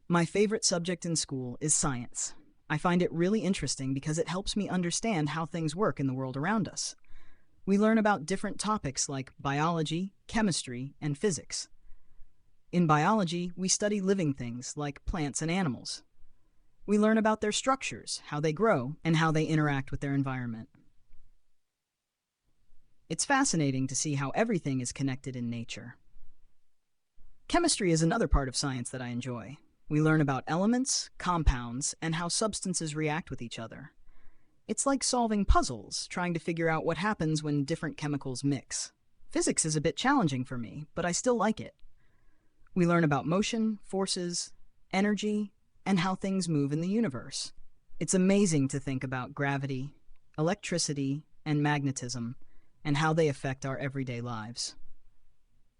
My favorite subject in school is science. I find it really interesting because it helps me understand how things work in the world around us. We learn about different topics like biology, chemistry, and physics. In biology, we study living things like plants and animals. We learn about their structures, how they grow, and how they interact with their environment. It's fascinating to see how everything is connected in nature. Chemistry is another part of science that I enjoy. We learn about elements, compounds, and how substances react with each other. It's like solving puzzles, trying to figure out what happens when different chemicals mix. Physics is a bit challenging for me, but I still like it. We learn about motion, forces, energy, and how things move in the universe. It's amazing to think about gravity, electricity, and magnetism, and how they affect our everyday lives.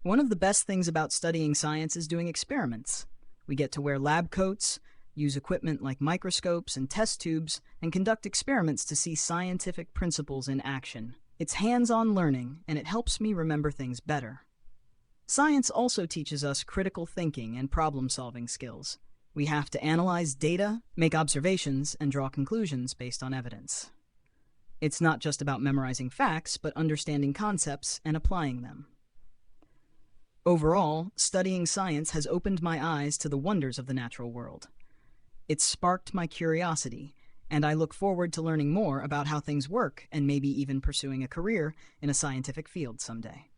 One of the best things about studying science is doing experiments. We get to wear lab coats, use equipment like microscopes and test tubes, and conduct experiments to see scientific principles in action. It's hands-on learning, and it helps me remember things better. Science also teaches us critical thinking and problem-solving skills. We have to analyze data, make observations, and draw conclusions based on evidence. It's not just about memorizing facts, but understanding concepts and applying them. Overall, studying science has opened my eyes to the wonders of the natural world. It's sparked my curiosity, and I look forward to learning more about how things work and maybe even pursuing a career in a scientific field someday.